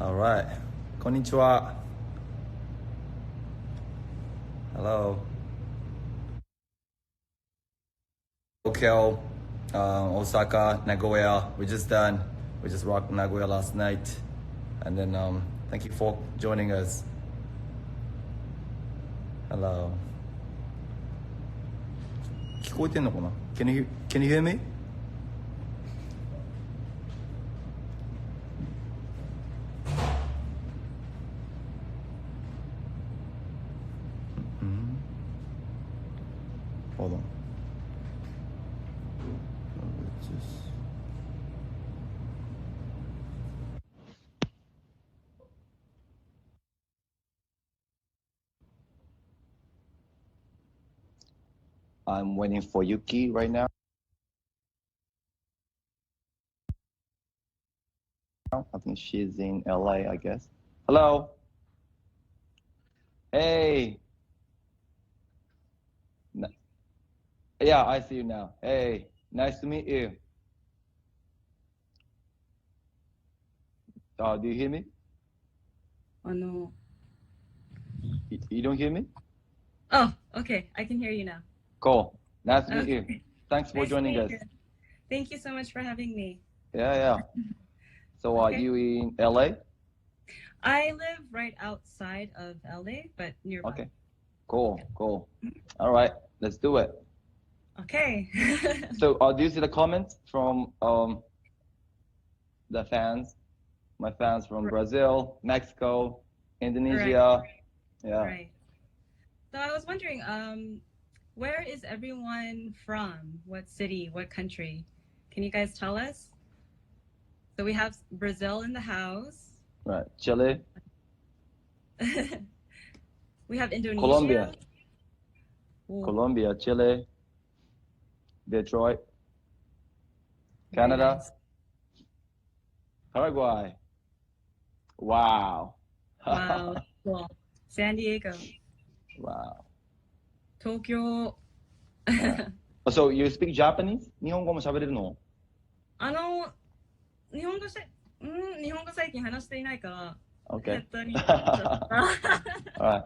All right. Konnichiwa. Hello. Tokyo, Osaka, Nagoya. We're just done. We just rocked Nagoya last night. And then thank you for joining us. Hello. 聞こえてんのかな? Can you hear me? Hold on. I'm waiting for Yuki right now. I think she's in LA, I guess. Hello. Hey. Yeah, I see you now. Hey, nice to meet you. Do you hear me? あの You don't hear me? Oh, okay. I can hear you now. Cool. Nice to meet you. Okay. Thanks for Nice to joining meet us. you. Thank you so much for having me. Yeah. So are Okay. you in LA? I live right outside of LA, but nearby. Okay. Cool. All right, let's do it. Okay. So do you see the comments from the fans? My fans from Brazil, Mexico, Indonesia. Yeah. Right. So I was wondering, where is everyone from? What city? What country? Can you guys tell us? So we have Brazil in the house. Right. Chile. We have Indonesia. Colombia. Ooh, Colombia, Chile, Detroit, very Canada, nice. Paraguay. Wow. Wow. Cool. San Diego. Wow. Tokyo. So you speak Japanese? 日本語も喋れるの? 日本語最近話していないから、 Okay. 下手になっちゃった。 All right.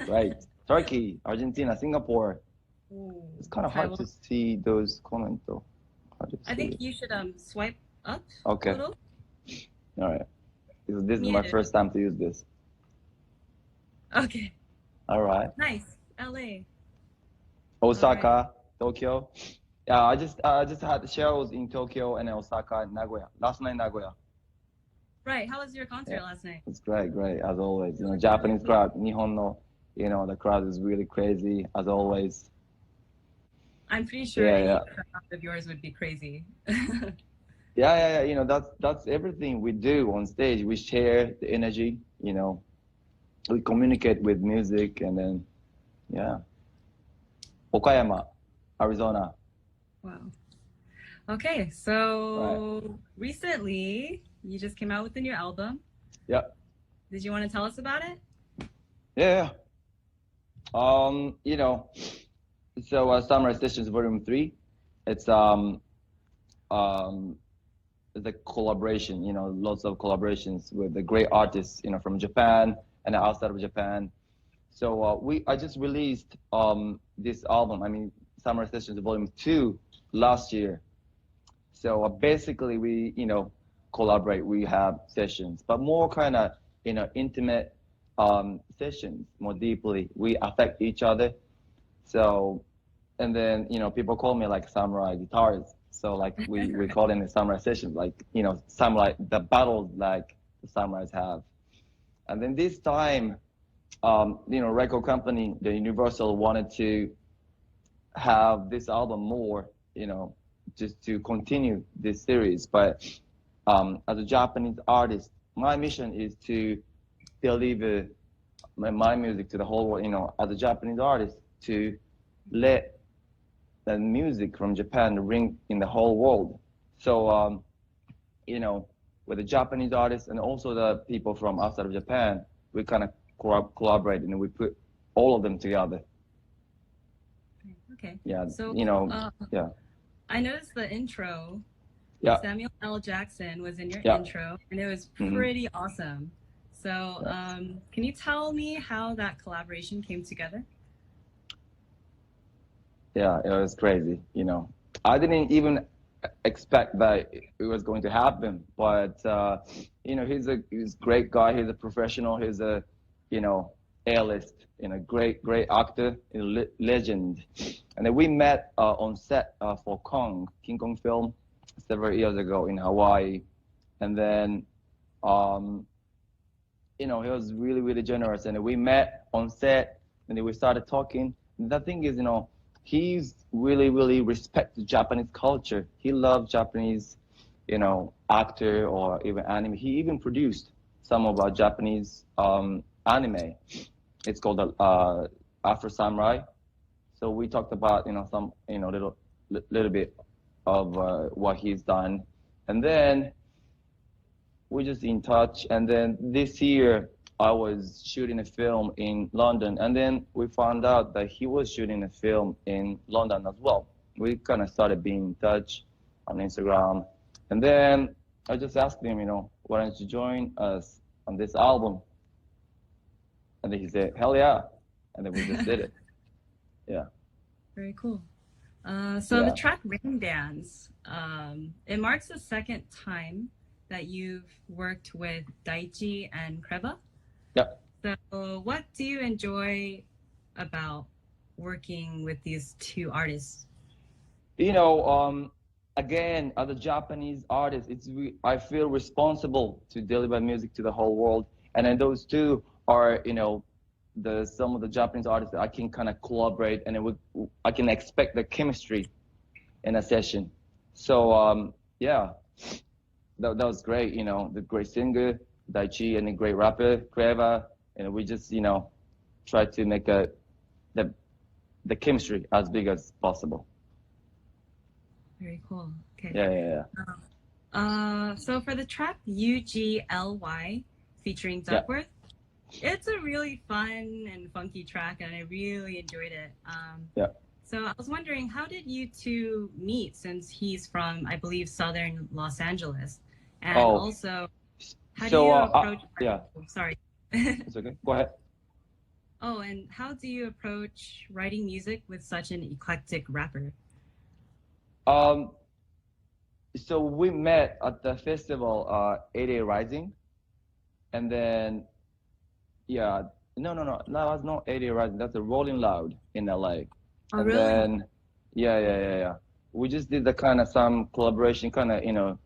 Right. Turkey, Argentina, Singapore. Ooh, It's kind of hard to see those comments though. I think you should swipe up Okay. a little. All right. This is my first time to use this. Okay. All right. Nice. LA. Osaka, Tokyo. Yeah, I just had shows in Tokyo and Osaka and Nagoya. Last night Nagoya. Right. How was your concert last night? It's great as always. You know, Japanese crowd, Nihon no, you know, the crowd is really crazy as always. I'm pretty sure any crowd of yours would be crazy. Yeah. You know, that's everything we do on stage. We share the energy, you know. We communicate with music and then, yeah. Okayama, Arizona. Wow. Okay, so recently you just came out with a new album. Yep. Did you want to tell us about it? Yeah. You know, so Summer Sessions Volume 3, it's the collaboration, you know, lots of collaborations with the great artists, you know, from Japan and outside of Japan. So I just released this album, I mean, Summer Sessions Volume 2 last year. So basically we, you know, collaborate, we have sessions, but more kind of, you know, intimate sessions, more deeply. We affect each other. So, and then, you know, people call me like samurai guitarist. So like we call it the samurai sessions, like, you know, samurai, the battles like the samurais have. And then this time, you know, record company, the Universal wanted to have this album more, you know, just to continue this series. But as a Japanese artist, my mission is to deliver my music to the whole world, you know, as a Japanese artist, to let the music from Japan ring in the whole world. So, you know, with the Japanese artists and also the people from outside of Japan, we kind of collaborate and we put all of them together. Okay. Yeah. So, you know, yeah. I noticed the intro. Yeah. Samuel L. Jackson was in your Yeah. intro, and it was Hmm. pretty awesome. So, Yeah. can you tell me how that collaboration came together? Yeah, it was crazy. I didn't even expect that it was going to happen, but he's a great guy. He's a professional. He's a, you know, A-list, great actor, legend. And then we met on set for King Kong film several years ago in Hawaii, and then um, he was really, really generous. And we met on set, and then we started talking. And the thing is, he's really, really respect the Japanese culture. He loved Japanese, actor or even anime. He even produced some of our Japanese anime. It's called Afro Samurai. So we talked about, some, little bit of what he's done. And then we're just in touch. And then this year, I was shooting a film in London, and then we found out that he was shooting a film in London as well. We kind of started being in touch on Instagram, and then I just asked him, why don't you join us on this album? And then he said, hell yeah, and then we just did it. Yeah. Very cool. So the Yeah. track Rain Dance, it marks the second time that you've worked with Daiichi and Kreba. Yeah. So what do you enjoy about working with these two artists? Again, as a Japanese artist, I feel responsible to deliver music to the whole world, and then those two are, the some of the Japanese artists that I can kind of collaborate, and I can expect the chemistry in a session. So yeah, that was great. The great singer Daiichi and the great rapper Kreva, and we just try to make the the chemistry as big as possible. Very cool. Okay. Yeah. So for the track UGLY featuring Yeah. Duckworth, it's a really fun and funky track, and I really enjoyed it. Yeah. So I was wondering, how did you two meet? Since he's from, I believe, southern Los Angeles, and Oh, also, how do so you approach? yeah, Sorry. it's okay. Go ahead. Oh, and how do you approach writing music with such an eclectic rapper? Um, so we met at the festival, 8A Rising, and then yeah, no, that was not 8A Rising. That's a Rolling Loud in LA. Oh, And really? then yeah. We just did the kind of some collaboration, kind of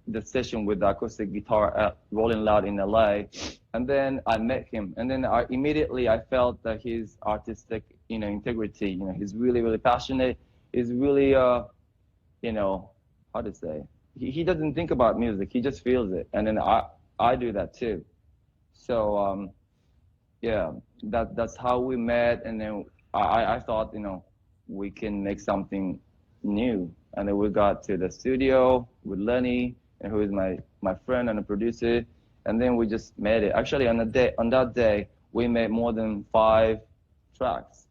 the session with the acoustic guitar at Rolling Loud in LA, and then I met him, and then I felt that his artistic integrity. He's really, really passionate. He's really how to say, he doesn't think about music, he just feels it, and then I do that too. So yeah, that's how we met, and then I thought we can make something new, and then we got to the studio with Lenny, and who is my friend and a producer, and then we just made it. Actually, on that day we made more than 5 tracks.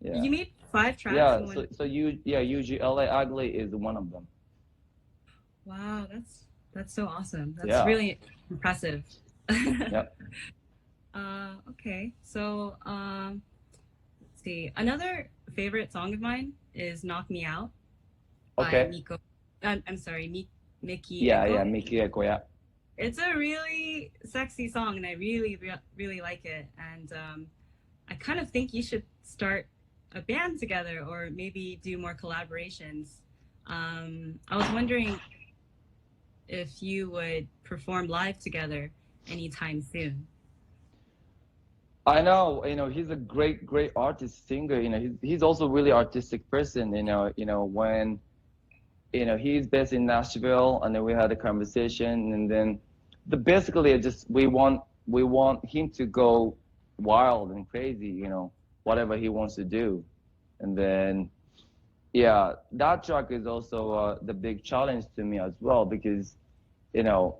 Yeah. You made 5 tracks Yeah, in one. UGLA Ugly is one of them. Wow, that's so awesome. That's Yeah. really impressive. Yep. Okay, so let's see. Another favorite song of mine is "Knock Me Out" by Okay. Miko. I'm sorry, Miki. Yeah, Miki Eko, yeah. It's a really sexy song, and I really like it. And I kind of think you should start a band together, or maybe do more collaborations. I was wondering if you would perform live together anytime soon. I know, he's a great artist, singer. He's also a really artistic person. When he's based in Nashville, and then we had a conversation, and then basically we want him to go wild and crazy, whatever he wants to do, and then yeah, that track is also the big challenge to me as well, because the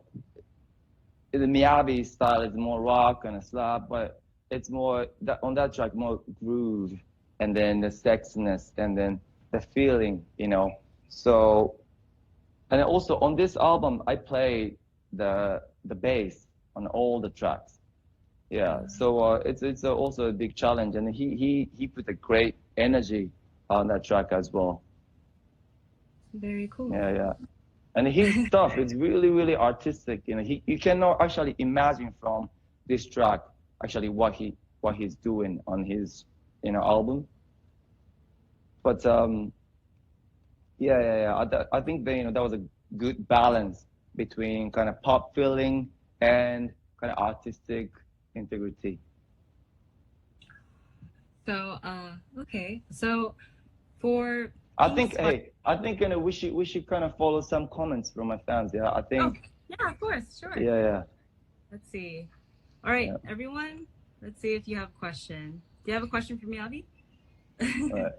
MIYAVI style is more rock and a slap, but it's more on that track more groove, and then the sexiness, and then the feeling. So And also on this album, I play the bass on all the tracks. Yeah, so it's also a big challenge, and he put a great energy on that track as well. Very cool. Yeah. And his stuff is really, really artistic. You cannot actually imagine from this track actually what he's doing on his album. But yeah. I think that that was a good balance between kind of pop feeling and kind of artistic integrity. So okay. So for I think we should kind of follow some comments from my fans. Yeah, I think. Yeah, of course, sure. Yeah. Let's see. All right, Yeah. everyone. Let's see if you have a question. Do you have a question for me, Avi? Right.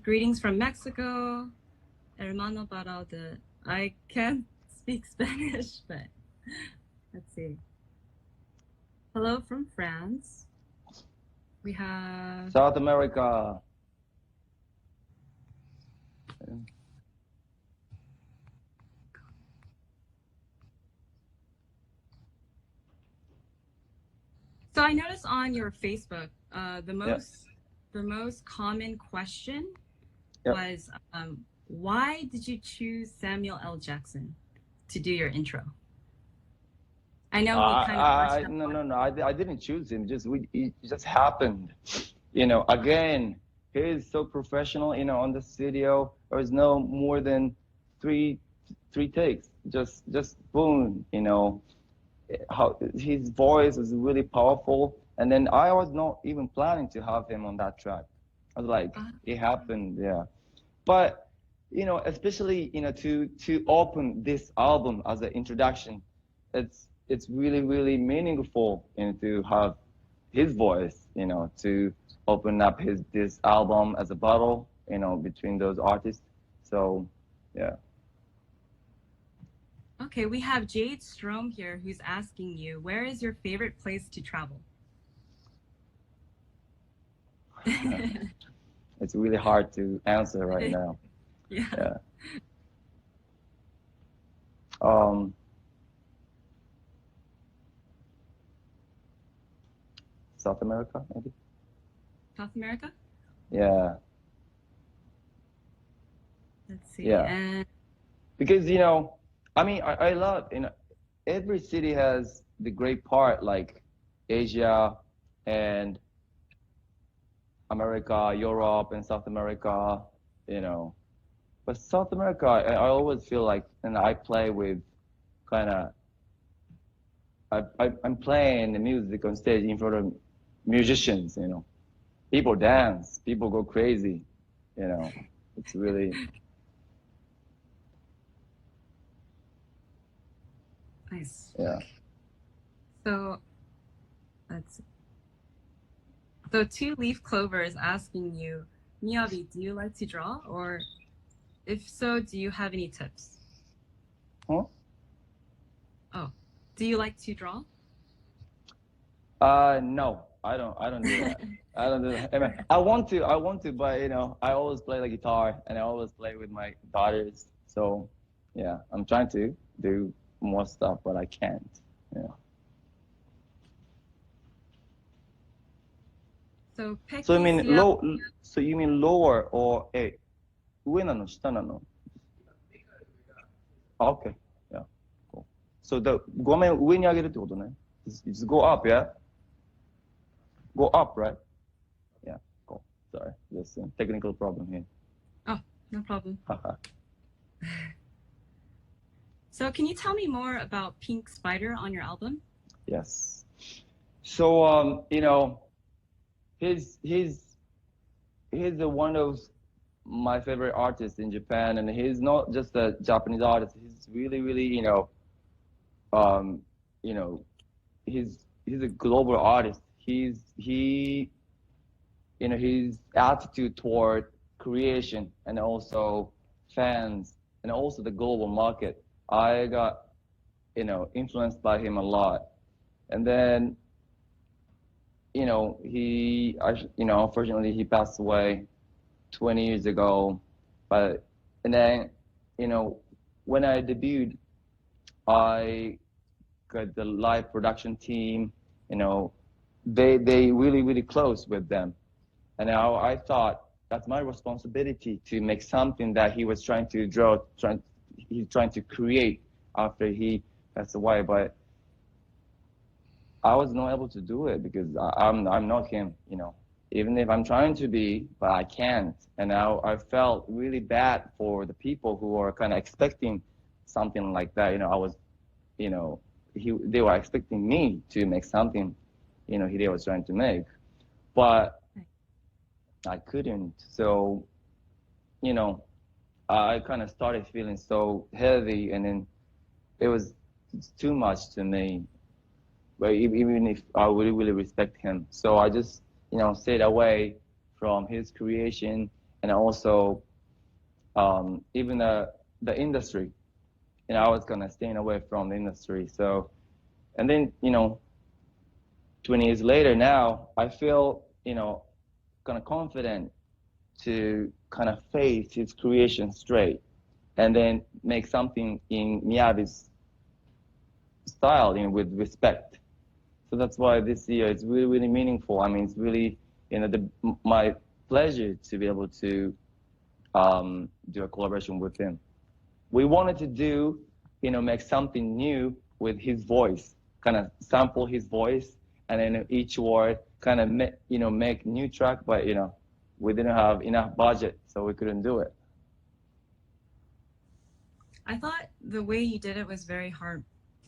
Greetings from Mexico. Hermano para de. I can't speak Spanish, but let's see. Hello from France. We have South America. So I noticed on your Facebook, the most common question was, why did you choose Samuel L. Jackson to do your intro? I know we kind of no. I didn't choose him. It just happened. Again, he's so professional. On the studio, there was no more than three takes. Just boom. How his voice was really powerful. And then I was not even planning to have him on that track. I was like, it happened. Yeah. But especially to open this album as an introduction, it's really, really meaningful to have his voice, to open up this album as a battle, between those artists. So, yeah. Okay, we have Jade Strom here who's asking you, where is your favorite place to travel? It's really hard to answer right now. Yeah. South America, maybe. South America? Yeah. Let's see. Yeah. And because I love every city has the great part, like Asia and America, Europe and South America, but South America, I always feel like, and I play with kind of, I'm playing the music on stage in front of musicians, people dance, people go crazy, it's really nice. Yeah. So let's see. So Two Leaf Clover is asking you, Miyavi, do you like to draw? Or if so, do you have any tips? Huh? Oh, do you like to draw? No, I don't do that. I don't do that. I mean, I want to, but I always play the guitar and I always play with my daughters. So yeah, I'm trying to do more stuff, but I can't. So So you mean So you mean lower or 上なの下なの? Okay, yeah, cool. So 画面上に上げるってことね. Just go up, yeah. Go up, right? Yeah, cool. Sorry, there's a technical problem here. Oh, no problem. So can you tell me more about Pink Spider on your album? Yes. So he's one of my favorite artists in Japan, and he's not just a Japanese artist. He's really, really, he's a global artist. His attitude toward creation and also fans and also the global market. I got, influenced by him a lot. And then, unfortunately he passed away 20 years ago, but And then, you know, when I debuted, I got the live production team. You know, they really close with them. And now I thought that's my responsibility to make something that he was trying to draw, he's trying to create after he passed away. But I was not able to do it because I'm not him, you know. Even if I'm trying to be, but I can't. And now I felt really bad for the people who are kind of expecting something like that. You know, I was, you know, they were expecting me to make something, you know, he was trying to make, but I couldn't. So, you know, I kind of started feeling so heavy, and then it was too much to me. But even if I really respect him, so I just, you know, stayed away from his creation, and also even the industry. You know, I was kind of staying away from the industry. So, and then, you know, 20 years later now, I feel, you know, kind of confident to kind of face his creation straight, and then make something in Miyavi's style, you know, with respect. So that's why this year it's really meaningful. I mean, it's really, you know, my pleasure to be able to do a collaboration with him. We wanted to do, you know, make something new with his voice, kind of sample his voice, and then each word kind of, you know, make new track, but, you know, we didn't have enough budget, so we couldn't do it. I thought the way you did it was very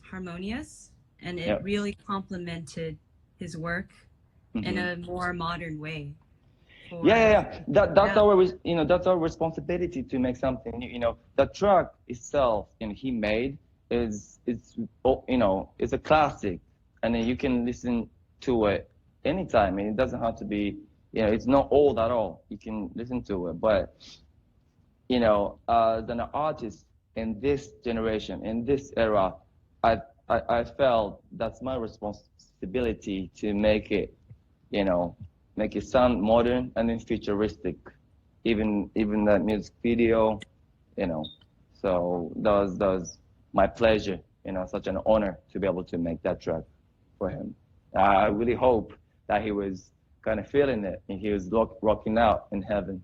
harmonious, and it Yeah. really complemented his work in a more modern way. Yeah. That's Yeah. our, you know, that's our responsibility to make something new. You know, the track itself, you know, he made it's you know, it's a classic, and then you can listen to it anytime. And it doesn't have to be, you know, it's not old at all. You can listen to it, but you know, as an artist in this generation, in this era, I I felt that's my responsibility to make it, you know, make it sound modern and then futuristic, even the music video, you know. So that was my pleasure, you know, such an honor to be able to make that track for him. I really hope that he was kind of feeling it and he was rocking out in heaven.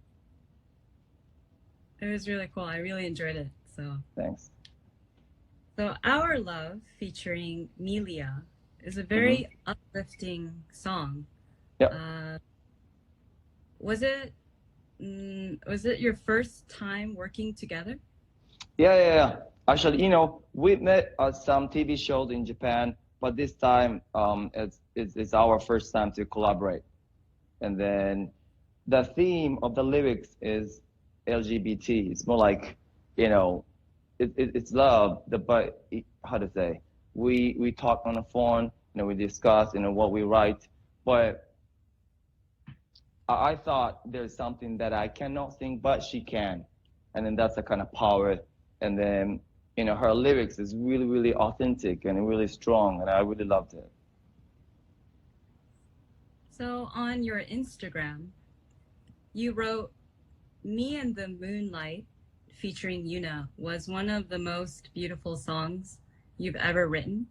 It was really cool. I really enjoyed it. Thanks. So Our Love featuring Milia is a very uplifting song. Yeah. Was it your first time working together? Yeah. Actually, you know, we met at some TV shows in Japan, but this time it's our first time to collaborate. And then the theme of the lyrics is LGBT. It's more like, you know, it's love. But how to say? We talk on the phone. You know, we discuss, you know, what we write. But I thought there's something that I cannot sing, but she can, and then that's the kind of power. And then, you know, her lyrics is really authentic and really strong, and I really loved it. So on your Instagram, you wrote, "Me and the Moonlight featuring Yuna was one of the most beautiful songs you've ever written."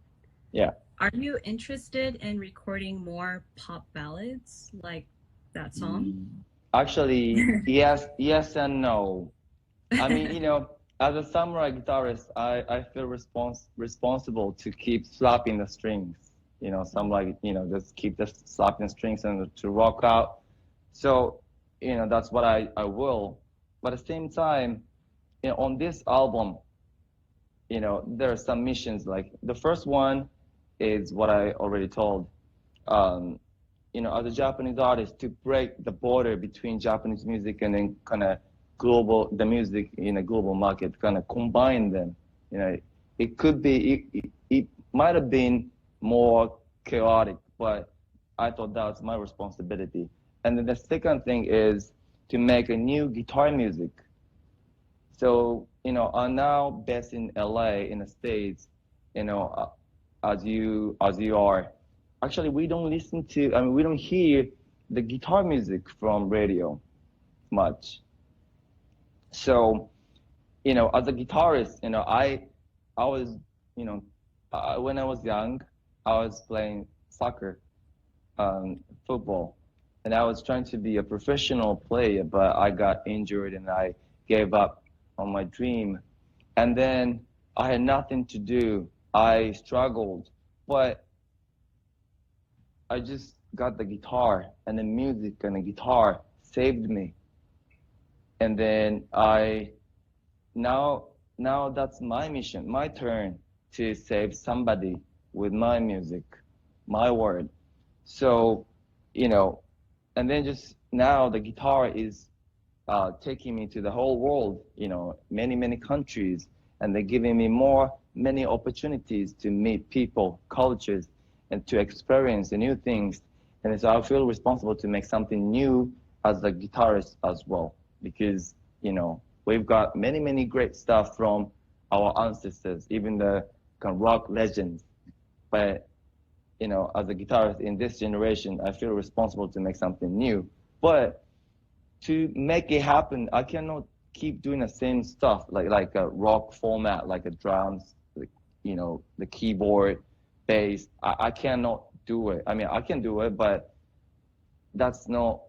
Yeah. Are you interested in recording more pop ballads like that song? Actually, yes and no. I mean, you know, as a samurai guitarist, I feel responsible to keep slapping the strings. You know, some like, you know, just keep the slapping strings and to rock out. So, you know, that's what I will. But at the same time, you know, on this album, you know, there are some missions. Like the first one is what I already told. Um, you know, as a Japanese artist, to break the border between Japanese music and then kind of the music in a global market, kind of combine them. You know, it could be, it might have been more chaotic, but I thought that was my responsibility. And then the second thing is to make a new guitar music. So, you know, I'm now based in LA in the States, you know, as you are. Actually, we don't listen to, I mean, we don't hear the guitar music from radio much. So you know, as a guitarist, you know, I was, you know, when I was young, I was playing soccer, football, and I was trying to be a professional player, but I got injured and I gave up on my dream. And then I had nothing to do. I struggled, but I just got the guitar, and the music and the guitar saved me. And then now now that's my mission, my turn to save somebody with my music, my word. So, you know, and then just now the guitar is taking me to the whole world, you know, many countries, and they're giving me many opportunities to meet people, cultures, and to experience the new things. And so I feel responsible to make something new as a guitarist as well, because, you know, we've got many great stuff from our ancestors, even the kind of rock legends. But, you know, as a guitarist in this generation, I feel responsible to make something new. But to make it happen, I cannot keep doing the same stuff, like a rock format, like a drums, like, you know, the keyboard, bass. I cannot do it. I mean, I can do it, but that's not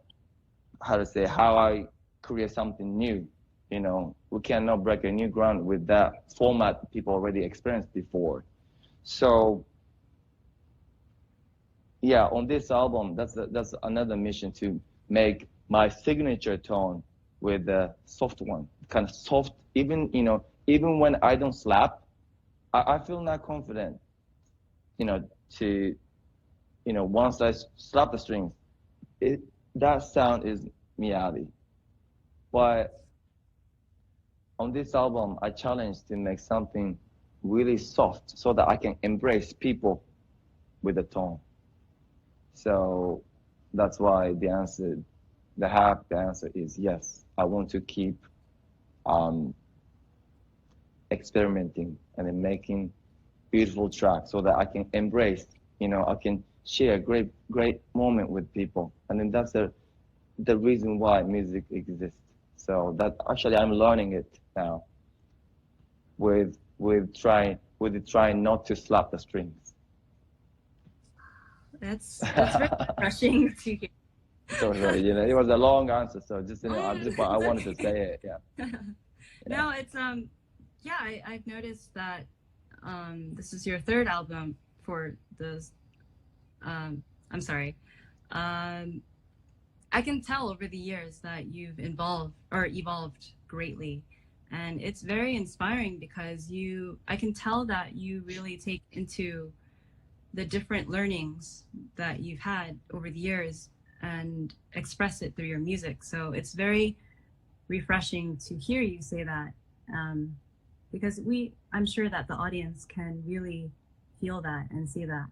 how to say how I create something new. You know, we cannot break a new ground with that format people already experienced before. So yeah, on this album, that's another mission, to make my signature tone with the soft one, kind of soft. Even, you know, even when I don't slap, I feel not confident. You know, to, you know, once I slap the strings, it that sound is MIYAVI. But on this album, I challenged to make something really soft so that I can embrace people with the tone. So that's why the answer is yes. I want to keep experimenting and then making beautiful tracks so that I can embrace, you know, I can share a great moment with people. And then that's the reason why music exists. So that actually I'm learning it now with trying not to slap the strings. That's very refreshing to hear. Sorry, you know, it was a long answer, so just, you know, I wanted to say it. Yeah. No, it's yeah, I've noticed that this is your third album for this. I'm sorry. Um, I can tell over the years that you've evolved greatly, and it's very inspiring because I can tell that you really take into the different learnings that you've had over the years and express it through your music. So it's very refreshing to hear you say that, because I'm sure that the audience can really feel that and see that.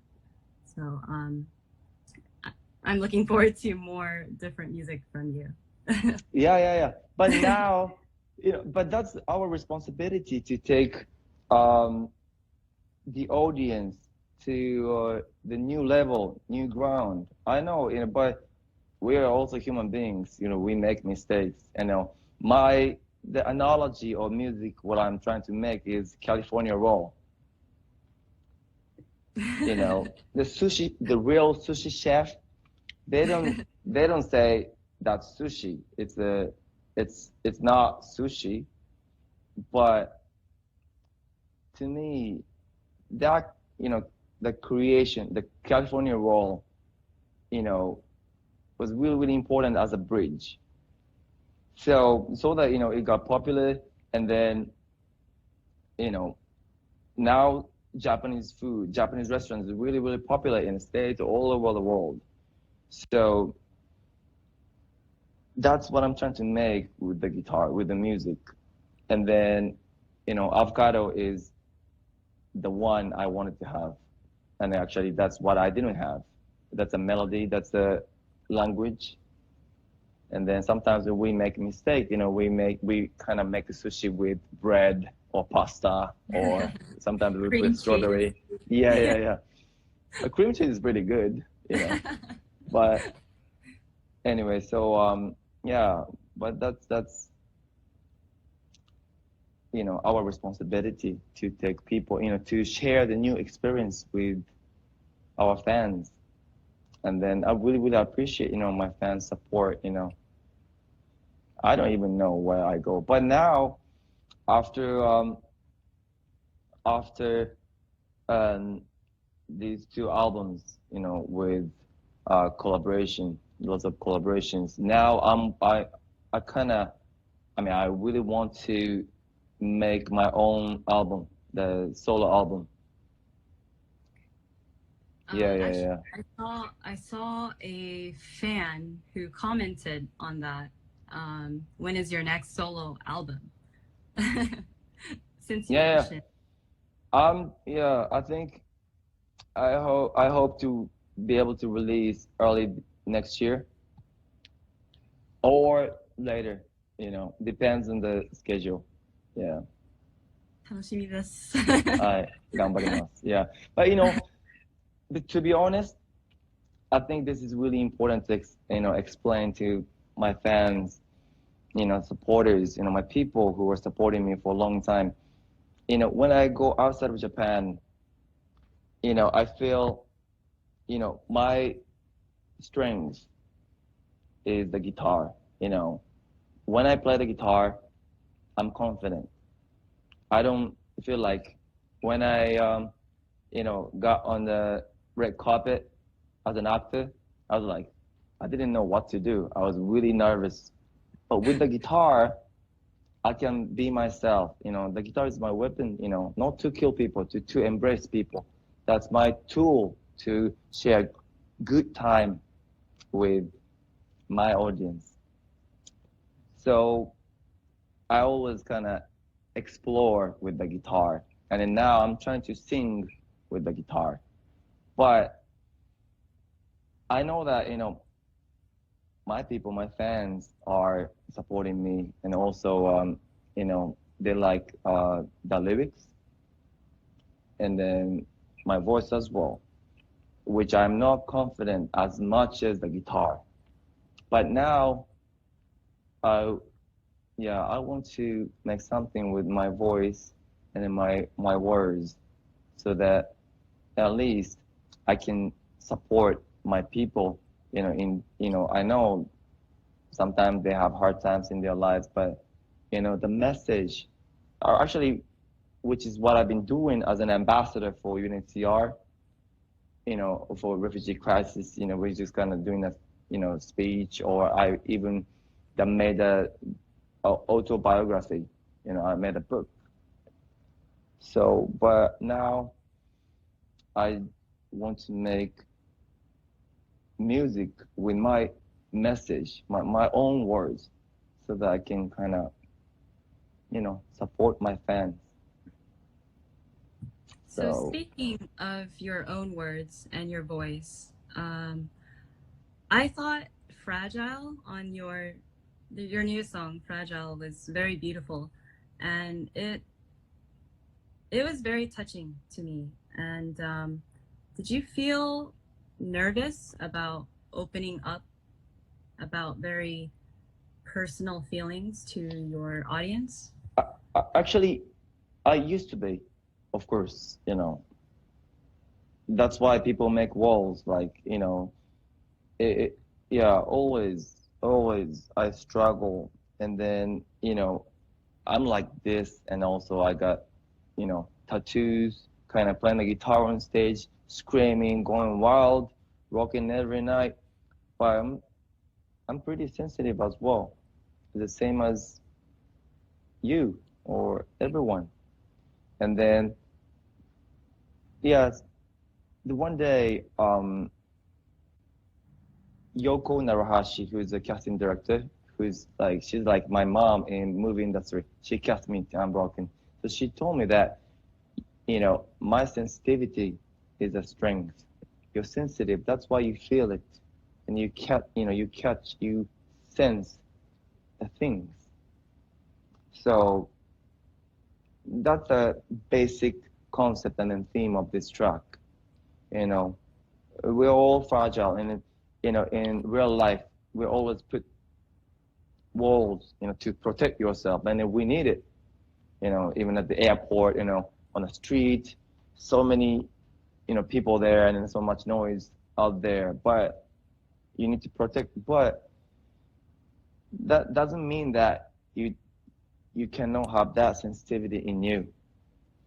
So I'm looking forward to more different music from you. Yeah. But now, you know, but that's our responsibility to take the audience to the new level, new ground. I know, you know, but we are also human beings. You know, we make mistakes. You know, the analogy of music, what I'm trying to make is California roll. You know, the real sushi chef, they don't say that's sushi. It's not sushi, but to me, that, you know, the creation, the California roll, you know, was really important as a bridge. So that, you know, it got popular, and then, you know, now Japanese food, Japanese restaurants are really popular in the States, all over the world. So that's what I'm trying to make with the guitar, with the music. And then, you know, avocado is the one I wanted to have. And actually, that's what I didn't have. That's a melody, that's a language. And then sometimes when we make a mistake, you know, we kind of make the sushi with bread or pasta, or sometimes we Cream put strawberry. cheese. Yeah. A cream cheese is pretty good, you know. But anyway, so yeah, but that's our responsibility to take people, to share the new experience with our fans. And then I really, really appreciate, my fans' support. I don't even know where I go. But now, after after um, these two albums, with collaboration, lots of collaborations. Now I kind of, I really want to make my own album, the solo album. Yeah, yeah, Actually, yeah. I saw a fan who commented on that. When is your next solo album? Since you Yeah, yeah. mentioned. Yeah, I think I hope to be able to release early next year or later, depends on the schedule. Yeah. 楽しみです。頑張ります. Yeah. But but to be honest, I think this is really important to explain to my fans, supporters, my people who are supporting me for a long time. When I go outside of Japan, I feel, my strength is the guitar. When I play the guitar, I'm confident. I don't feel like when I, got on the red carpet as an actor, I was like, I didn't know what to do. I was really nervous. But with the guitar, I can be myself. The guitar is my weapon, not to kill people, to embrace people. That's my tool to share good time with my audience. So I always kind of explore with the guitar. And then now I'm trying to sing with the guitar. But I know that, my people, my fans are supporting me, and also, they like the lyrics, and then my voice as well, which I'm not confident as much as the guitar. But now, I yeah, I want to make something with my voice and then my words, so that at least I can support my people. I know sometimes they have hard times in their lives, but the message, or actually, which is what I've been doing as an ambassador for UNHCR, for refugee crisis. We're just kind of doing a speech, or I even made a autobiography. I made a book. So, but now I want to make music with my message, my own words, so that I can kind of, support my fans. So So, speaking of your own words and your voice, I thought "Fragile" on your new song "Fragile" was very beautiful, and it was very touching to me. And did you feel nervous about opening up about very personal feelings to your audience? actually, I used to be, of course. That's why people make walls, like, it, yeah, always I struggle. And then, I'm like this, and also I got, tattoos, kind of playing the guitar on stage, screaming, going wild, rocking every night. But I'm pretty sensitive as well, the same as you or everyone. And then, yes, the one day, Yoko Naruhashi, who is a casting director, she's like my mom in movie industry. She cast me to Unbroken. So she told me that, my sensitivity is a strength. You're sensitive. That's why you feel it, and you sense the things. So that's a basic concept and then theme of this track. You know, we're all fragile, and in real life, we always put walls, to protect yourself, and we need it. even at the airport, on the street, so many, people there, and then so much noise out there. But you need to protect. But that doesn't mean that you cannot have that sensitivity in you.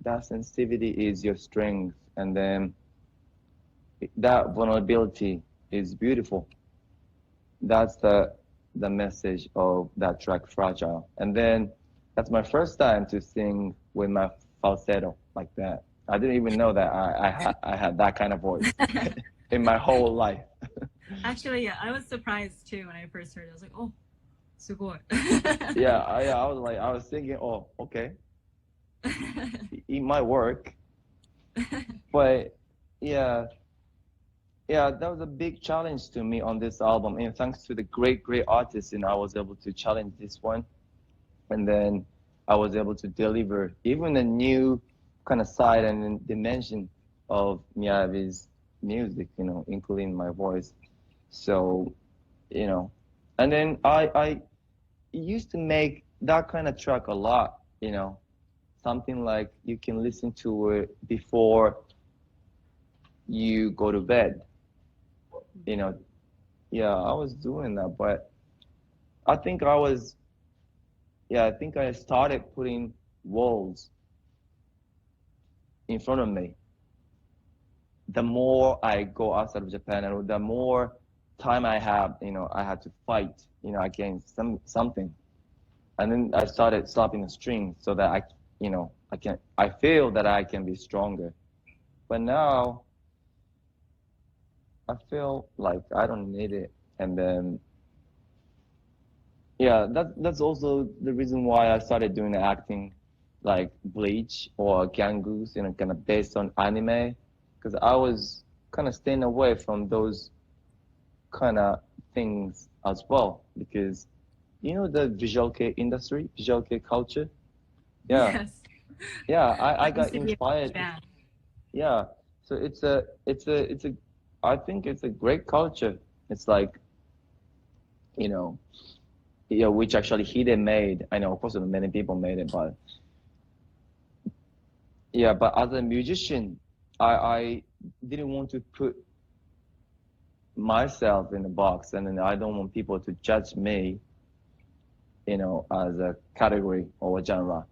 That sensitivity is your strength, and then that vulnerability is beautiful. That's the message of that track, Fragile. And then that's my first time to sing with my falsetto like that. I didn't even know that I had that kind of voice in my whole life. Actually, yeah, I was surprised too when I first heard it. I was like, oh, すごい. I was thinking, oh, okay, it might work. But yeah, yeah, that was a big challenge to me on this album. And thanks to the great, great artists, I was able to challenge this one. And then I was able to deliver even a new kind of side and dimension of Miyavi's music, including my voice. So, and then I used to make that kind of track a lot, something like you can listen to it before you go to bed, Yeah, I was doing that, but I think I think I started putting walls in front of me. The more I go outside of Japan, and the more time I have, I had to fight, against something. And then I started slapping the string so that I feel that I can be stronger. But now I feel like I don't need it. And then, yeah, that's also the reason why I started doing the acting, like Bleach or Gangoose, kind of based on anime, because I was kind of staying away from those kind of things as well, because the Visualkei industry, Visualkei culture. Yeah, Yes. yeah, I That used got to be a inspired. band. Yeah, so it's a I think it's a great culture. It's like, you know, which actually Hide made. I know, of course, many people made it, but yeah, but as a musician, I didn't want to put myself in a box, and then I don't want people to judge me, as a category or a genre,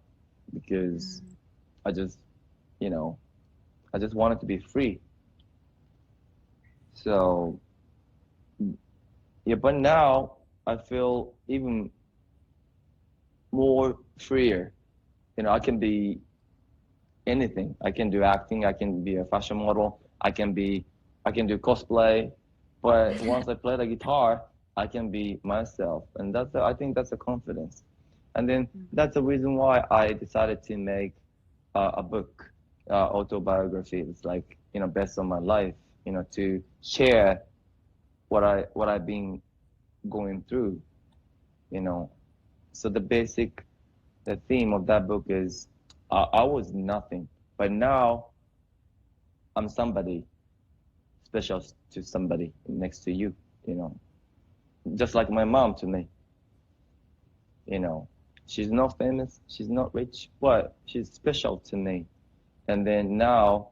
because I just, you know, I just wanted to be free. So yeah, but now I feel even more freer. I can be anything. I can do acting. I can be a fashion model. I can do cosplay. But once I play the guitar, I can be myself, and I think that's a confidence. And then that's the reason why I decided to make a book, autobiography. It's like, based on my life, to share what I've been going through, you know. So the theme of that book is, I was nothing, but now I'm somebody special to somebody next to you, you know. Just like my mom to me, you know. She's not famous, she's not rich, but she's special to me. And then now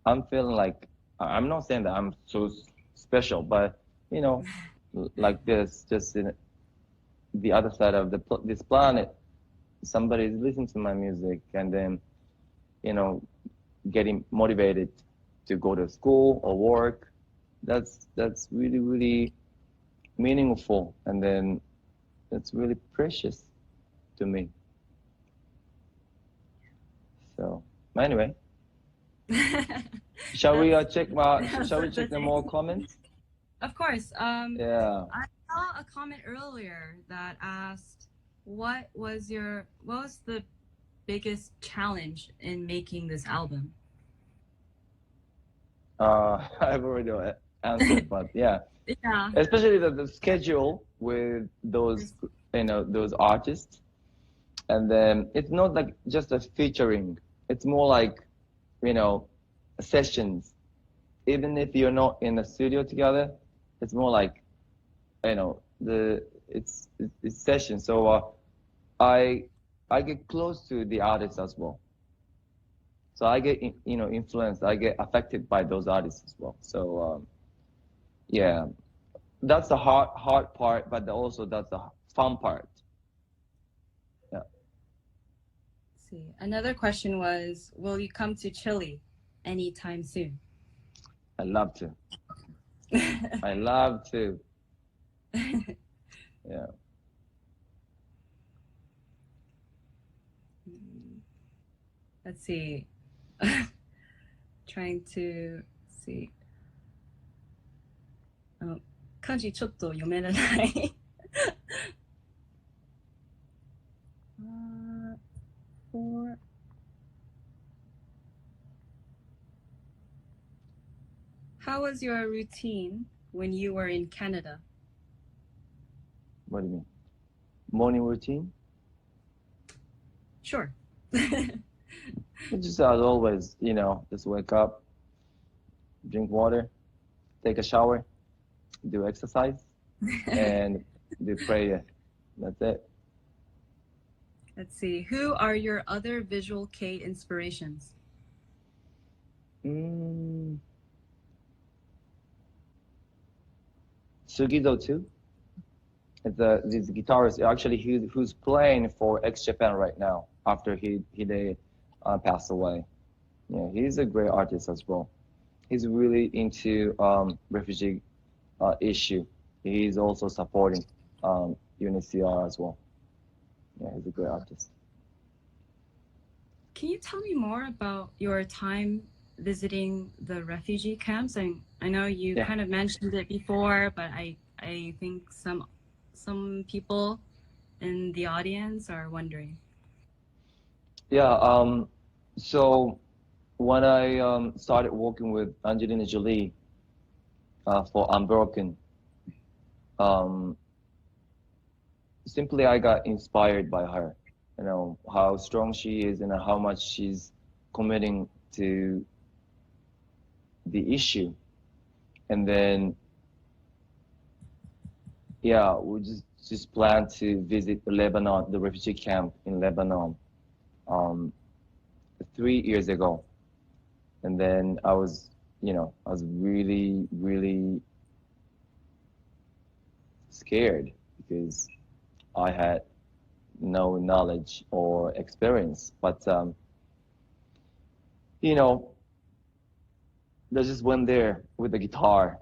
I'm feeling like, I'm not saying that I'm so special, but like this, just in the other side of this planet, somebody is listening to my music, and then you know getting motivated to go to school or work. That's really, really meaningful, and then it's really precious to me. So anyway, shall we check shall we check the more comments? Of course. Yeah. I saw a comment earlier that asked, what was the biggest challenge in making this album? I've already answered, but yeah, Yeah. especially the schedule with those artists, and then it's not like just a featuring. It's more like you know sessions. Even if you're not in the studio together, it's more like it's session. So I I get close to the artists as well. So I get influenced. I get affected by those artists as well. So yeah, that's the hard part, but also that's the fun part. Yeah, Let's see. Another question was, will you come to Chile anytime soon? I love to. I love to. Yeah. Let's see. Trying to see. 漢字ちょっと読めれない。For How was your routine when you were in Canada? What do you mean? Morning routine? Sure. Just as always, just wake up, drink water, take a shower, do exercise, and do prayer. That's it. Let's see. Who are your other Visualkei inspirations? Sugizo too. This guitarist actually who's playing for X Japan right now after they passed away. Yeah, he's a great artist as well. He's really into refugee issue. He's also supporting UNHCR as well. Yeah, he's a great artist. Can you tell me more about your time visiting the refugee camps? I know you kind of mentioned it before, but I think some people in the audience are wondering. Yeah. So when I started working with Angelina Jolie for Unbroken, simply I got inspired by her. How strong she is and how much she's committing to the issue. And then, yeah, we just planned to visit Lebanon, the refugee camp in Lebanon, 3 years ago. And then I was really, really scared because I had no knowledge or experience. But, I just went there with the guitar.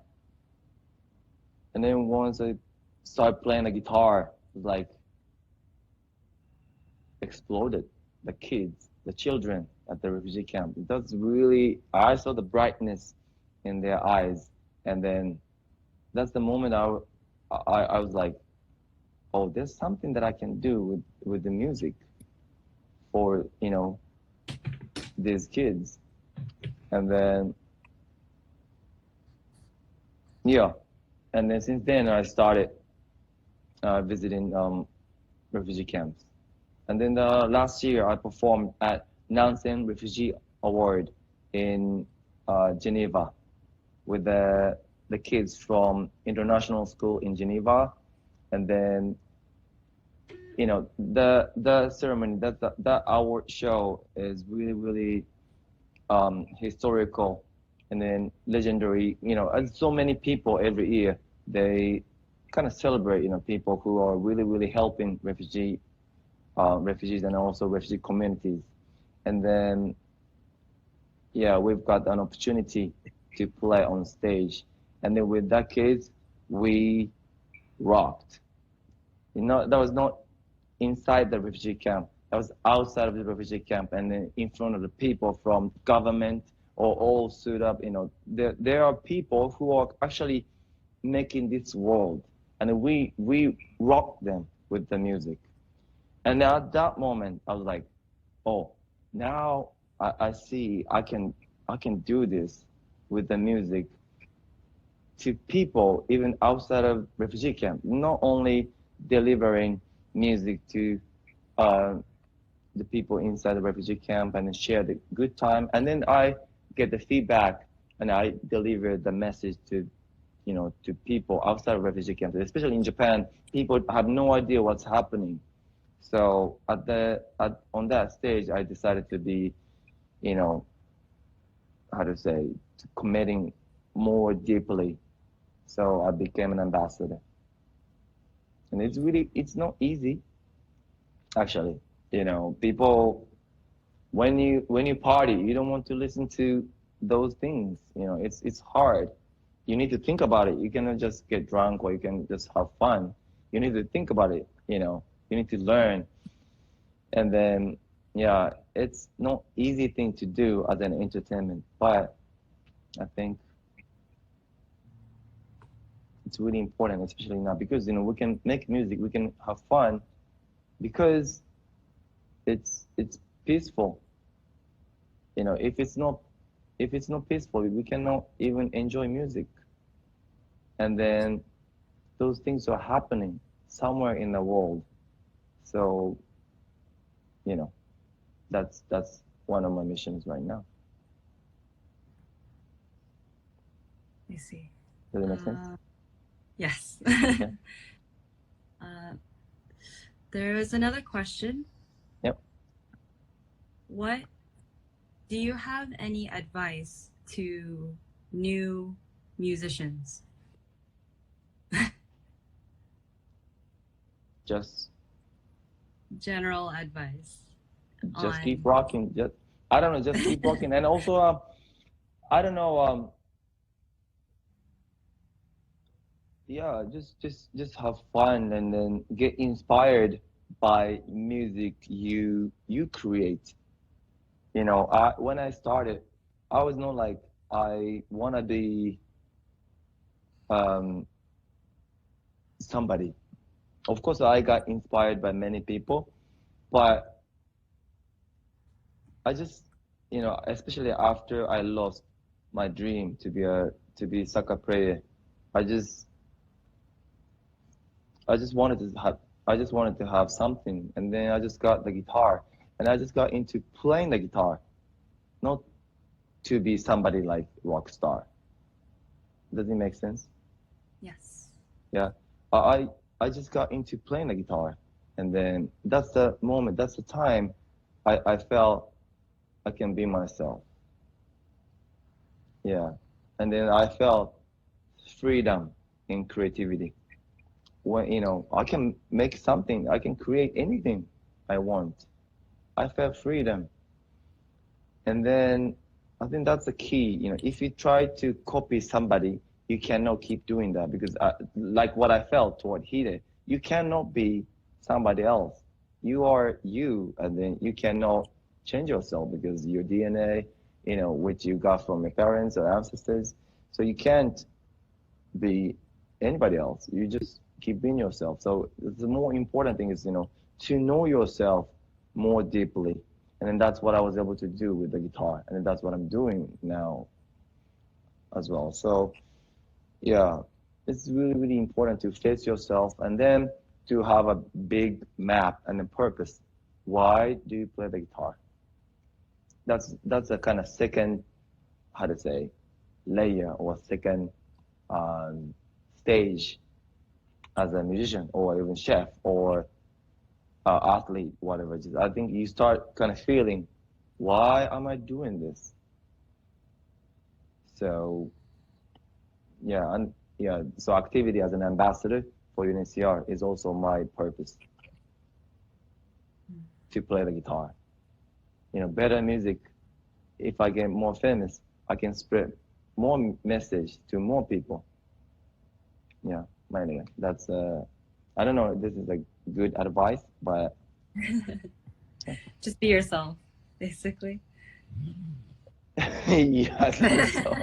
And then once I started playing the guitar, it was like exploded. The kids, the children at the refugee camp. That's really, I saw the brightness in their eyes. And then that's the moment I was like, oh, there's something that I can do with the music for, these kids. And then, yeah. And then since then I started visiting refugee camps. And then last year I performed at Nansen Refugee Award in Geneva with the kids from international school in Geneva. And then, the ceremony, that award show is really, really historical and then legendary. And so many people every year, they kind of celebrate, people who are really, really helping refugees and also refugee communities. And then, yeah, we've got an opportunity to play on stage. And then with that kids, we rocked. That was not inside the refugee camp. That was outside of the refugee camp and then in front of the people from government or all stood up. There are people who are actually making this world, and we rock them with the music. And at that moment, I was like, oh, now I see I can do this with the music to people even outside of refugee camp, not only delivering music to the people inside the refugee camp and share the good time, and then I get the feedback and I deliver the message to people outside of refugee camps, especially in Japan. People have no idea what's happening. So on that stage, I decided to be, you know, how to say, committing more deeply. So I became an ambassador, and it's not easy actually. People, when you party, you don't want to listen to those things. It's hard. You need to think about it. You cannot just get drunk or you can just have fun. You need to think about it. You need to learn. And then, yeah, it's not easy thing to do as an entertainment, but I think it's really important, especially now, because we can make music, we can have fun, because it's peaceful. If it's not peaceful, we cannot even enjoy music. And then those things are happening somewhere in the world. So, you know, that's one of my missions right now. I see. Does it make sense? Yes. Yeah. There is another question. Yep. What do you have any advice to new musicians? Just General advice just on keep rocking. I don't know, just keep rocking. And also, I don't know, yeah, just have fun and then get inspired by music you create. When I started, I was not like I wanna be um somebody. Of course, I got inspired by many people, but I just, especially after I lost my dream to be a soccer player, I just I just wanted to have I just wanted to have something, and then I just got the guitar, and I just got into playing the guitar, not to be somebody like rock star. Does it make sense? yes. Yeah. I I just got into playing the guitar, and then that's the moment, that's the time I felt I can be myself. Yeah. And then I felt freedom in creativity. When I can make something, I can create anything I want. I felt freedom. And then I think that's the key. If you try to copy somebody, you cannot keep doing that, because like what I felt toward Hide, you cannot be somebody else. You are you, and then you cannot change yourself because your DNA, which you got from your parents or ancestors. So you can't be anybody else. You just keep being yourself. So the more important thing is, to know yourself more deeply. And then that's what I was able to do with the guitar. And then that's what I'm doing now as well. So yeah, it's really, really important to face yourself, and then to have a big map and a purpose. Why do you play the guitar? That's a kind of second, how to say, layer, or second um, stage as a musician or even chef or athlete, whatever it is. I think you start kind of feeling, why am I doing this? So yeah, and yeah, so activity as an ambassador for UNCR is also my purpose, to play the guitar. Better music. If I get more famous, I can spread more message to more people. Yeah, anyway, that's I don't know if this is a good advice, but Just be yourself, basically. yeah, I think so.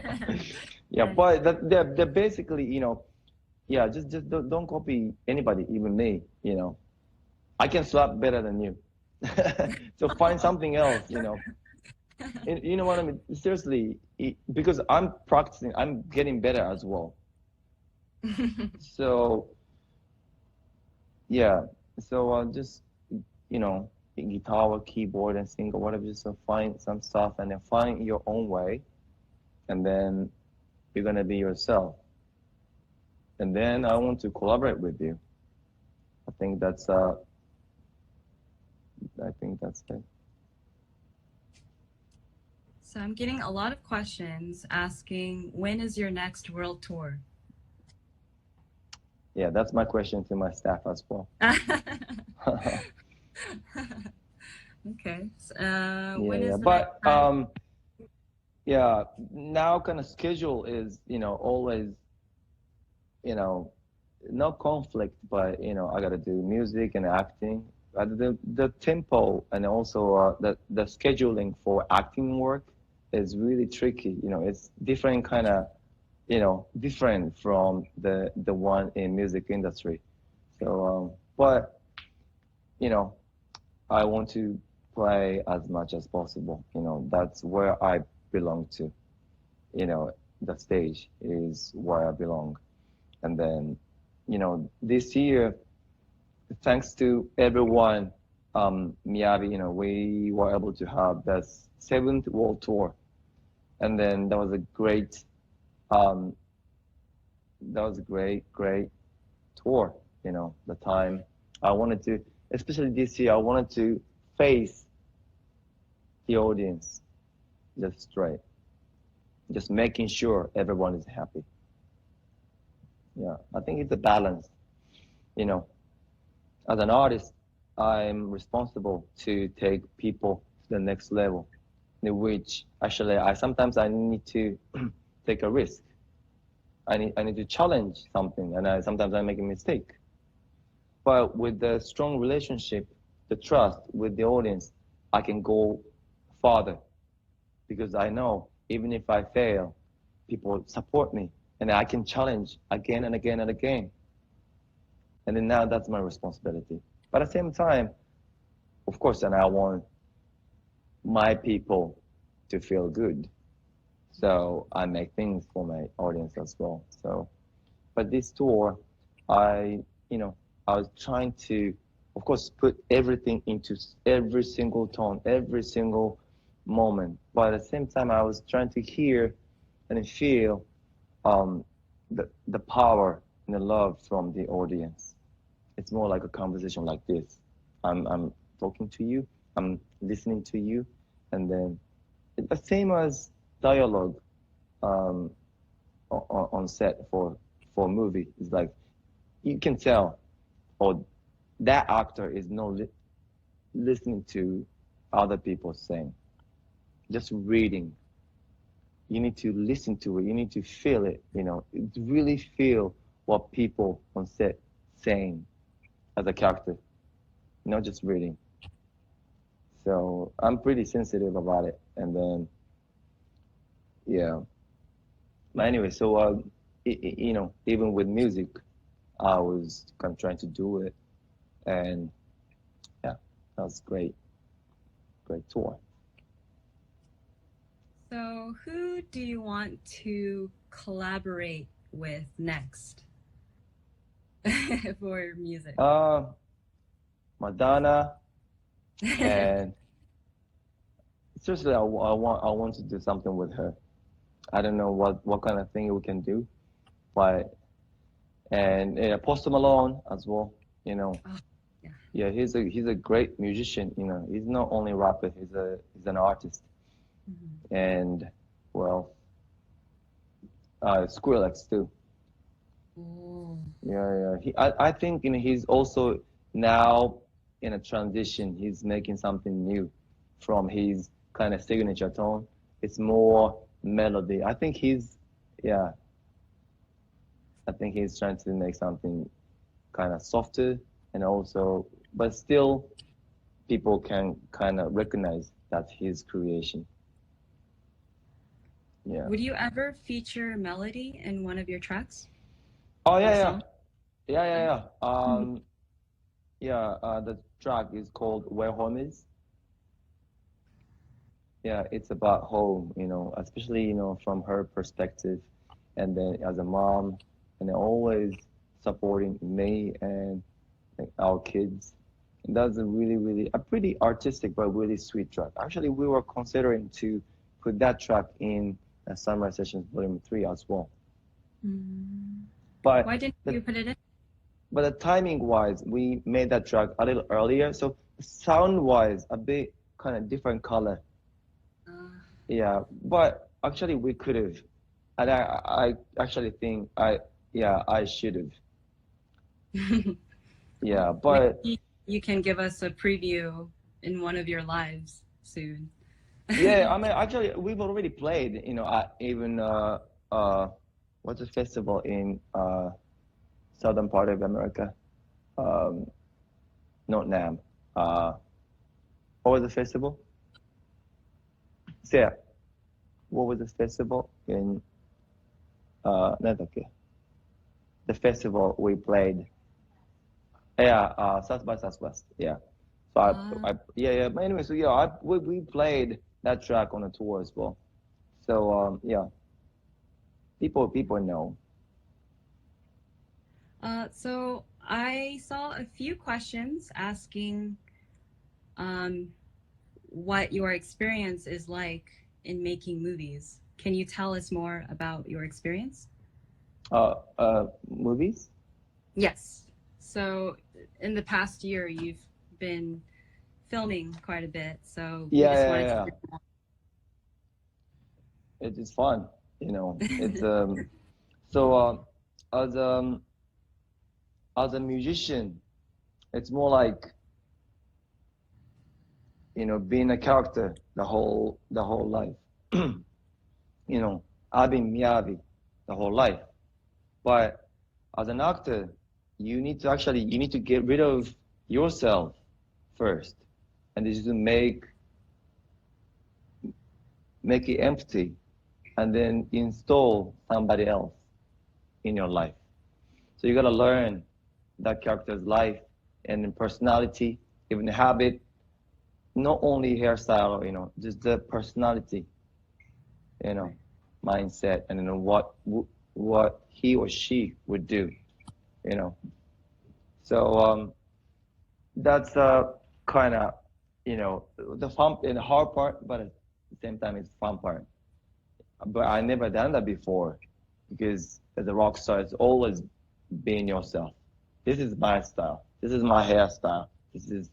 Yeah, Yes. but they're basically, yeah, just don't copy anybody, even me. I can slap better than you. So find something else. You know what I mean? Seriously, because I'm practicing, I'm getting better as well. So yeah, so just guitar or keyboard and sing or whatever, just find some stuff and then find your own way, and then you're gonna be yourself. And then I want to collaborate with you. I think that's I think that's it. So I'm getting a lot of questions asking, when is your next world tour? Yeah, that's my question to my staff as well. Okay. Yeah, When yeah. is the next But time? yeah, now kind of schedule is, always, you know, no conflict, but I gotta do music and acting. The tempo and also the scheduling for acting work is really tricky. It's different kind of, different from the one in music industry. So, but you know, I want to play as much as possible. That's where I belong to. You know, the stage is where I belong. And then, this year, thanks to everyone, MIYAVI, we were able to have the seventh world tour. And then um, that was a great tour. The time I wanted to, especially this year, I wanted to face the audience just straight, just making sure everyone is happy. Yeah, I think it's a balance. You know, as an artist, I'm responsible to take people to the next level, in which actually I need to take a risk. I need to challenge something, and sometimes I make a mistake. But with the strong relationship, the trust with the audience, I can go farther because I know even if I fail, people support me, and I can challenge again and again and again. And then now that's my responsibility. But at the same time, of course, and I want my people to feel good. So I make things for my audience as well. So, but this tour, I, I was trying to, of course, put everything into every single tone, every single moment. But at the same time, I was trying to hear and feel um, the power and the love from the audience. It's more like a conversation like this. I'm talking to you, I'm listening to you, and then it's the same as dialogue um, on set for a movie. It's like you can tell, or that actor is not listening to other people saying, just reading. You need to listen to it. You need to feel it. Really feel what people on set saying as a character, not just reading. So I'm pretty sensitive about it. And then, yeah. But anyway, so, even with music, I was kind of trying to do it. And yeah, that was great. Great tour. So who do you want to collaborate with next for music? Madonna, and seriously, I want to do something with her. I don't know what kind of thing we can do, but and Post Malone as well. Oh, yeah. Yeah, he's a great musician. He's not only a rapper. He's an artist. Mhm. And well, Skrillex too. Oh. Yeah, yeah. I think he's also now in a transition. He's making something new from his kind of signature tone. It's more melody. Yeah, I think he's trying to make something kind of softer and also, but still people can kind of recognize that's his creation. Yeah. Would you ever feature melody in one of your tracks Oh or yeah, yeah, song? yeah, yeah, Yeah. yeah. Mhm. Yeah. The track is called "Where Home Is." Yeah, it's about home. Especially from her perspective, and then as a mom, and then always supporting me and like, our kids. And that's a pretty artistic but really sweet track. Actually, we were considering to put that track in Sunrise Sessions Volume 3 as well. Mm. Why But didn't the you put it in? but the timing wise, we made that track a little earlier. So sound-wise, a bit kind of different color. Uh, Yeah, but actually we could have, and I actually think I should have. Yeah, but maybe you can give us a preview in one of your lives soon. yeah, I mean, actually, we've already played, at even uh, what's the festival in southern part of America? Um, not Nam. Uh, what was the festival? So yeah, what was the festival in なんだっけ? The festival we played. Yeah, South by Southwest. Yeah. So yeah. But anyway, so yeah, we played that track on a tour as well. So yeah, people know. So I saw a few questions asking um, what your experience is like in making movies. Can you tell us more about your experience? Movies. Yes. So in the past year, you've been filming quite a bit. So we Yeah, just yeah, wanted to yeah. It's fun. It's so as as a musician, it's more like being a character the whole life. I've been MIYAVI the whole life, but as an actor, you need to get rid of yourself first, and this is to make it empty, and then install somebody else in your life. So you gotta learn that character's life and personality, even habit, not only hairstyle, just the personality, you know, mindset, and what he or she would do, you know. So that's kind of, the fun and hard part, but at the same time, it's fun part. But I never done that before because as a rock star, it's always being yourself. This is my style. This is my hairstyle. This is,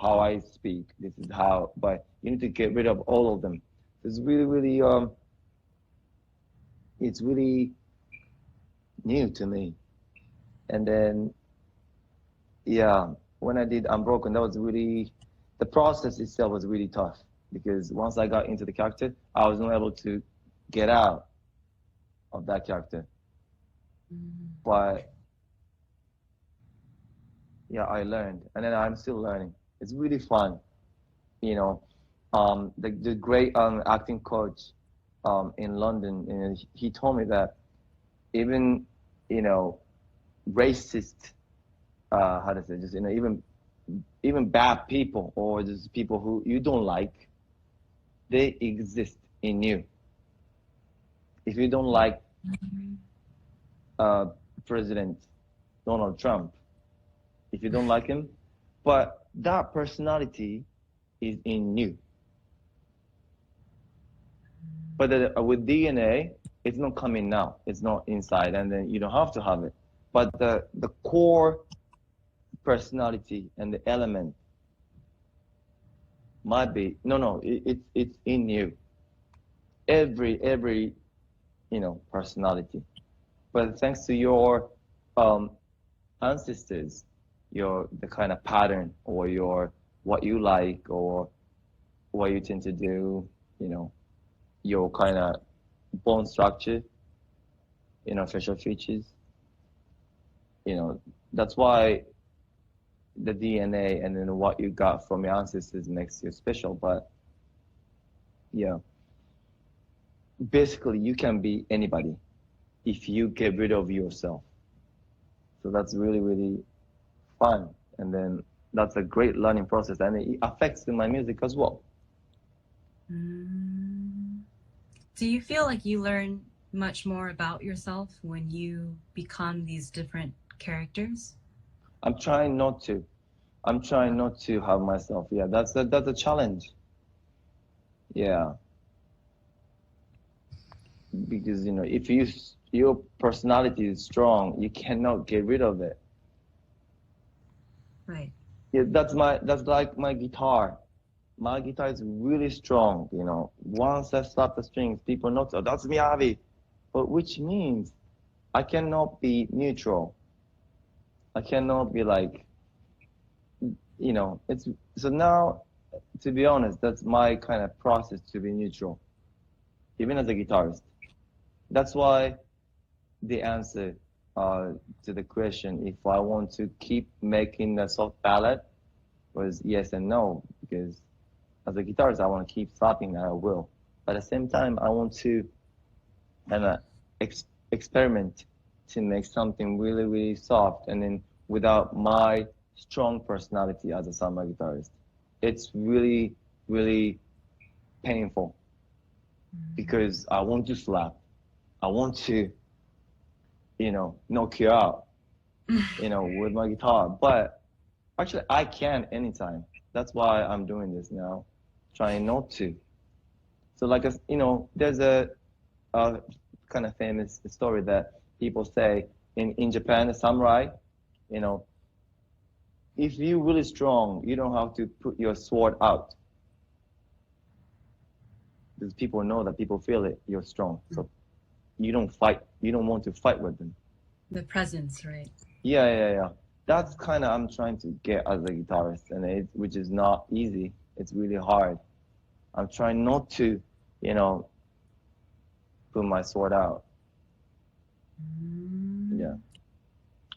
how I speak. This is how, but you need to get rid of all of them. It's really, really, it's really new to me. And then, yeah, when I did Unbroken, the process itself was really tough because once I got into the character, I was not able to get out of that character. But yeah, I learned, and then I'm still learning. It's really fun, you know. The great acting coach in London, he told me that even you know racist, how to say, just even bad people or just people who you don't like, they exist in you. If you don't like uh, President Donald Trump, if you don't like him, but that personality is in you. But with DNA, it's not coming now. It's not inside, and then you don't have to have it. But the core personality and the element might be no. It's in you. Every personality. But thanks to your um, ancestors, your the kind of pattern or your what you like or what you tend to do, you know, your kind of bone structure, facial features, that's why the DNA and then what you got from your ancestors makes you special. But yeah, basically you can be anybody if you get rid of yourself. So that's really, really fun. And then that's a great learning process and it affects in my music as well. Do you feel like you learn much more about yourself when you become these different characters? I'm trying not to. I'm trying not to have myself. Yeah, that's a challenge. Yeah, because if your personality is strong, you cannot get rid of it. Right. Yeah, that's like my guitar. My guitar is really strong, you know. Once I slap the strings, people know, oh, that's Miyavi. But which means I cannot be neutral. I cannot be like, you know, it's so now, to be honest, that's my kind of process to be neutral, even as a guitarist. That's why the answer to the question, if I want to keep making a soft ballad, was yes and no, because as a guitarist, I want to keep slapping and I will. But at the same time, I want to kind of experiment to make something really, really soft and then without my strong personality as a samba guitarist. It's really, really painful because I want to slap. I want to, you know, knock you out, you know, with my guitar. But actually, I can anytime. That's why I'm doing this now, trying not to. So, like, you know, there's a kind of famous story that people say in Japan, a samurai, you know, if you're really strong, you don't have to put your sword out because people know that people feel it, you're strong. So you don't fight. You don't want to fight with them. The presence, right? Yeah. That's kind of I'm trying to get as a guitarist, and which is not easy. It's really hard. I'm trying not to, you know, put my sword out. Yeah.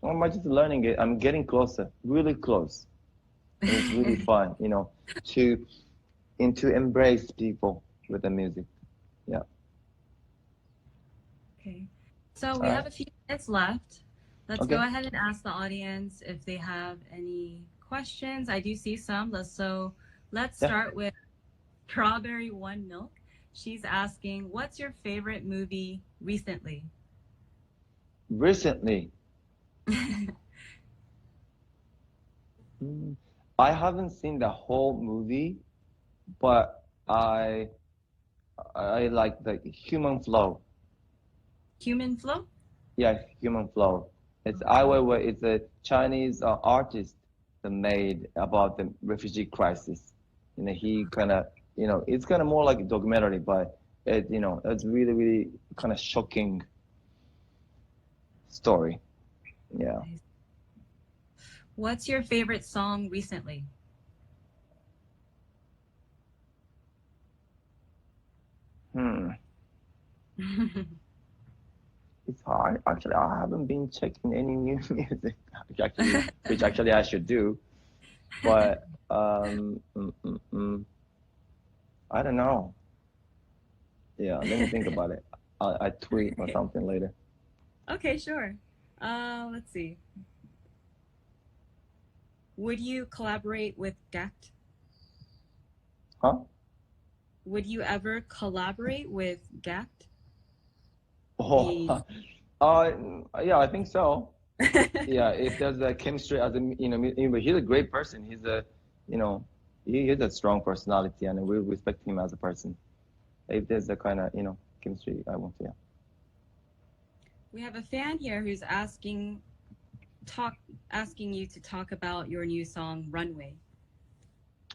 Well, I'm just learning it. I'm getting closer, really close. And it's really fun, you know, to embrace people with the music. Yeah. Okay. So we All have right. a few minutes left. Let's go Okay. ahead and ask the audience if they have any questions. I do see some. Let's Yeah. start with Strawberry One Milk. She's asking, what's your favorite movie recently? Recently, I haven't seen the whole movie, but I like the Human Flow. Human Flow? Yeah, Human Flow. It's Ai Weiwei. It's a Chinese artist that made about the refugee crisis. You know, he kind of, you know, it's kind of more like a documentary, but you know, it's really, really kind of shocking story. Yeah. What's your favorite song recently? Hmm. It's hard. Actually, I haven't been checking any new music, which actually I should do. But I don't know. Yeah, let me think about it. I tweet or something later. Okay, sure. Let's see. Would you collaborate with Gact? Huh? Would you ever collaborate with Gact? The Oh, yeah, I think so. Yeah, if there's a chemistry as a, you know, he's a great person. He's a, you know, he has a strong personality, and we respect him as a person. If there's a kind of, you know, chemistry, I want to, yeah. We have a fan here who's asking you to talk about your new song Runway.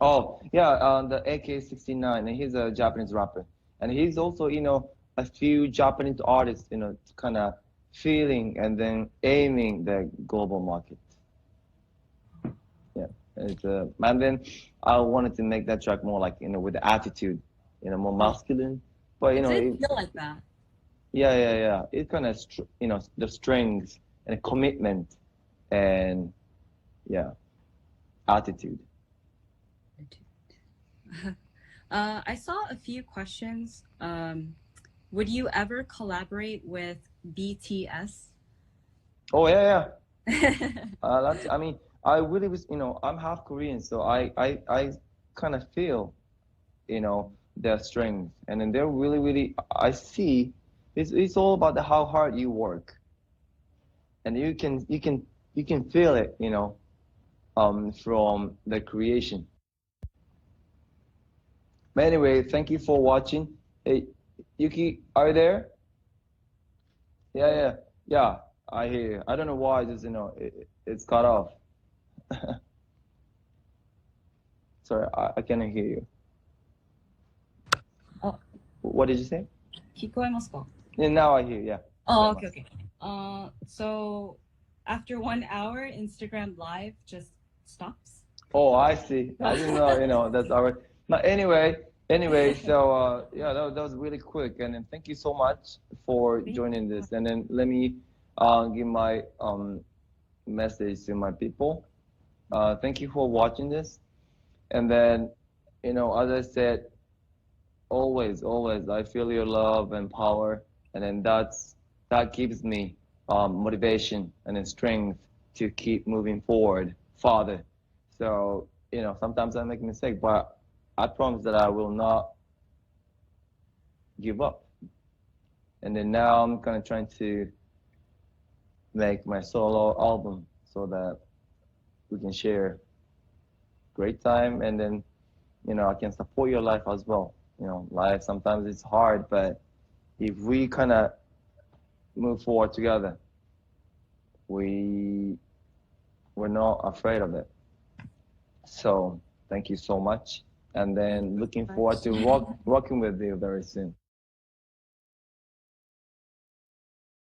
Oh, yeah, the AK-69, and he's a Japanese rapper. And he's also, you know, a few Japanese artists, you know, kind of feeling and then aiming the global market. Yeah. And then I wanted to make that track more like, you know, with the attitude, you know, more masculine. But, you It know, did feel like that. yeah. It kind of, you know, the strength and commitment and, yeah, attitude. I saw a few questions. Would you ever collaborate with BTS? Oh, yeah. I mean, I really was, you know, I'm half Korean, so I kind of feel, you know, their strength, and then they're really, really. I see, it's all about how hard you work, and you can feel it, you know, from the creation. But anyway, thank you for watching. Hey, Yuki, are you there? Yeah. I hear you. I don't know why, just you know, it's cut off. Sorry, I cannot hear you. Oh. What did you say? 聞こえますか? Yeah, now I hear. Yeah. Oh, okay, okay. So after 1 hour, Instagram Live just stops. Oh, I see. I didn't know. That's our. But anyway. So yeah, that was really quick, and then thank you so much for joining this. And then let me give my message to my people. Thank you for watching this. And then, as I said, always, I feel your love and power, and then that gives me motivation and then strength to keep moving forward, Father. So, sometimes I make a mistake, but I promise that I will not give up. And then now I'm kind of trying to make my solo album so that we can share great time, and then I can support your life as well. Life sometimes it's hard, but if we kind of move forward together, we're not afraid of it. So thank you so much, and then looking forward to working with you very soon.